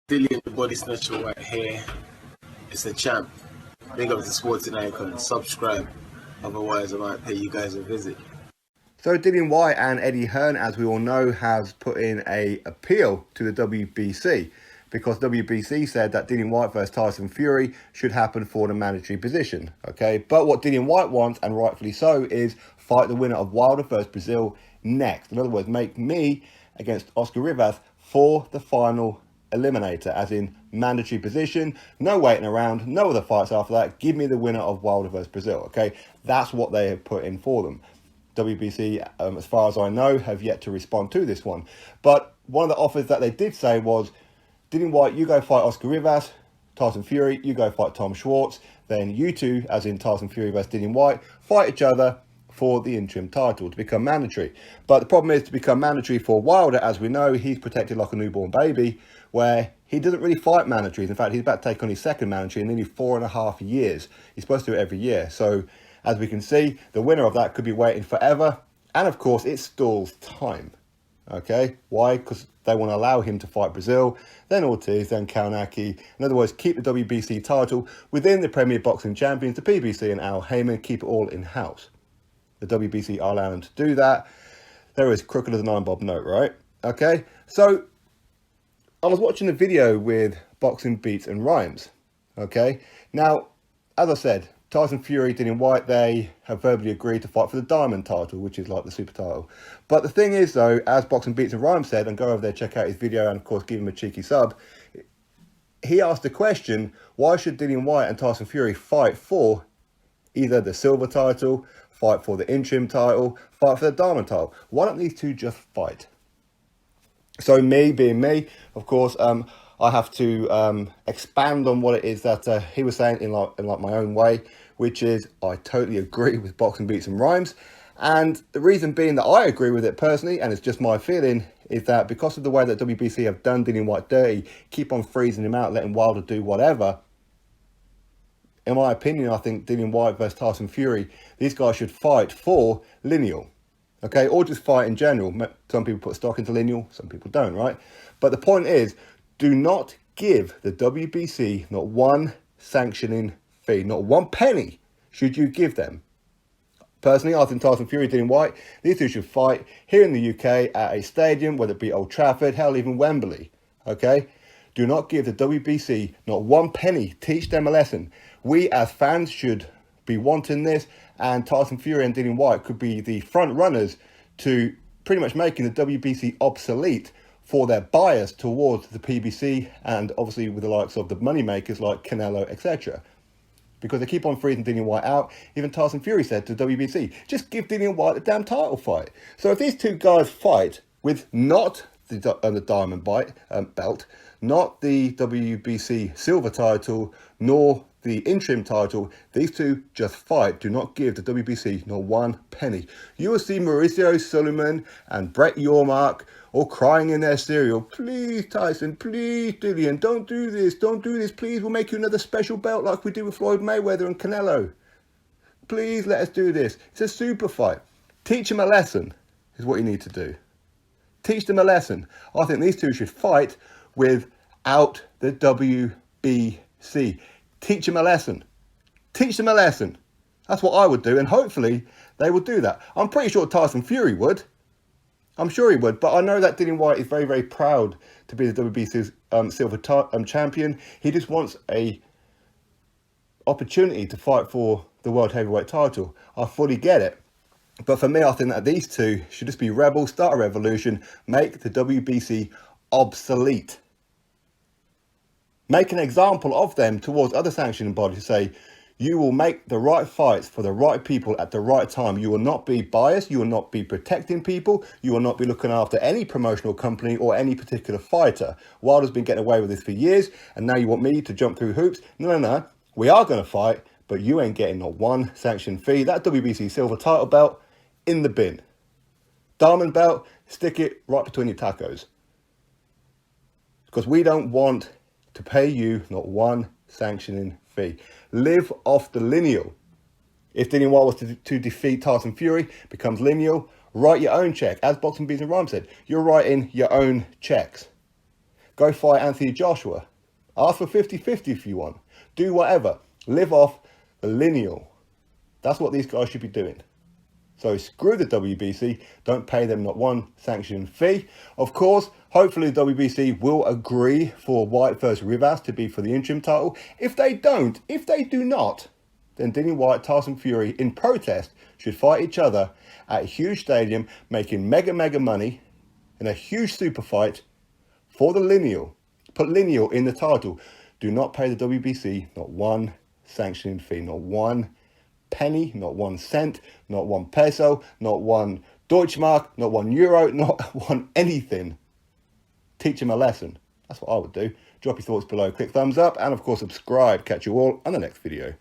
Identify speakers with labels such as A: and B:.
A: Dillian the Body Snatcher right here. It's a champ. Big up to Sporting Icon. Subscribe. Otherwise, I might pay you guys a visit.
B: So Dillian Whyte and Eddie Hearn, as we all know, has put in a appeal to the WBC because WBC said that Dillian Whyte versus Tyson Fury should happen for the mandatory position. Okay, but what Dillian Whyte wants, and rightfully so, is fight the winner of Wilder versus Breazeale next. In other words, make me against Oscar Rivas for the final eliminator, as in mandatory position, no waiting around, no other fights after that. Give me the winner of Wilder versus Breazeale. Okay, that's what they have put in for them. WBC, as far as I know, have yet to respond to this one. But one of the offers that they did say was, Dillian Whyte, you go fight Oscar Rivas. Tyson Fury, you go fight Tom Schwartz. Then you two, as in Tyson Fury versus Dillian Whyte, fight each other for the interim title to become mandatory. But the problem is, to become mandatory for Wilder, as we know, he's protected like a newborn baby, where he doesn't really fight mandatories. In fact, he's about to take on his second mandatory in nearly 4.5 years. He's supposed to do it every year. So, as we can see, the winner of that could be waiting forever. And of course, it stalls time. Okay? Why? Because they want to allow him to fight Breazeale, then Ortiz, then Kaunaki. In other words, keep the WBC title within the Premier Boxing Champions, the PBC and Al Heyman, keep it all in-house. The WBC are allowing them to do that. They're as crooked as a 9-bob note, right? Okay? So, I was watching a video with Boxing Beats and Rhymes, okay? Now, as I said, Tyson Fury, Dillian Whyte, they have verbally agreed to fight for the Diamond title, which is like the super title. But the thing is, though, as Boxing Beats and Rhymes said, and go over there, check out his video, and of course, give him a cheeky sub, he asked the question, why should Dillian Whyte and Tyson Fury fight for either the silver title, fight for the interim title, fight for the Diamond title? Why don't these two just fight? So me, being me, of course, I have to expand on what it is that he was saying in like my own way, which is I totally agree with Boxing Beats and Rhymes. And the reason being that I agree with it personally, and it's just my feeling, is that because of the way that WBC have done Dillian Whyte dirty, keep on freezing him out, letting Wilder do whatever, in my opinion, I think Dillian Whyte versus Tyson Fury, these guys should fight for Lineal. Okay, or just fight in general. Some people put stock into Lineal, some people don't, right? But the point is, do not give the WBC not one sanctioning fee, not one penny should you give them. Personally, I think Tyson Fury, Dillian Whyte, these two should fight here in the UK at a stadium, whether it be Old Trafford, hell, even Wembley. Okay? Do not give the WBC not one penny. Teach them a lesson. We as fans should be wanting this, and Tyson Fury and Dillian Whyte could be the front runners to pretty much making the WBC obsolete for their bias towards the PBC, and obviously with the likes of the moneymakers like Canelo, etc. Because they keep on freezing Dillian Whyte out. Even Tyson Fury said to WBC, just give Dillian Whyte the damn title fight. So if these two guys fight with not the Diamond belt, not the WBC silver title, nor the interim title, these two just fight. Do not give the WBC not one penny. You will see Mauricio Sulaiman and Brett Yormark all crying in their cereal, please Tyson, please Dillian, don't do this, please, we'll make you another special belt like we did with Floyd Mayweather and Canelo. Please let us do this. It's a super fight. Teach them a lesson is what you need to do. Teach them a lesson. I think these two should fight without the WBC. Teach them a lesson. Teach them a lesson. That's what I would do, and hopefully they will do that. I'm pretty sure Tyson Fury would. I'm sure he would, but I know that Dillian Whyte is very, very proud to be the WBC's silver champion. He just wants a opportunity to fight for the world heavyweight title. I fully get it. But for me, I think that these two should just be rebels, start a revolution, make the WBC obsolete. Make an example of them towards other sanctioning bodies. Say, you will make the right fights for the right people at the right time. You will not be biased. You will not be protecting people. You will not be looking after any promotional company or any particular fighter. Wilder's been getting away with this for years, and now you want me to jump through hoops? No. We are going to fight, but you ain't getting not one sanction fee. That WBC silver title belt, in the bin. Diamond belt, stick it right between your tacos. Because we don't want to pay you not one sanctioning fee. Live off the Lineal. If Dillian Whyte was to defeat Tyson Fury, becomes Lineal, write your own check. As Boxing Beats and Rhymes said, you're writing your own checks. Go fight Anthony Joshua. Ask for 50-50 if you want. Do whatever. Live off the lineal. That's what these guys should be doing. So screw the WBC. Don't pay them not one sanction fee. Of course, hopefully the WBC will agree for Whyte versus Rivas to be for the interim title. If they do not, then Dillian Whyte, Tyson Fury, in protest, should fight each other at a huge stadium, making mega money in a huge super fight for the lineal. Put lineal in the title. Do not pay the WBC not one sanctioning fee, not one penny, not 1 cent, not 1 peso, not 1 Deutschmark, not 1 euro, not 1 anything. Teach him a lesson. That's what I would do. Drop your thoughts below, click thumbs up, and of course subscribe. Catch you all on the next video.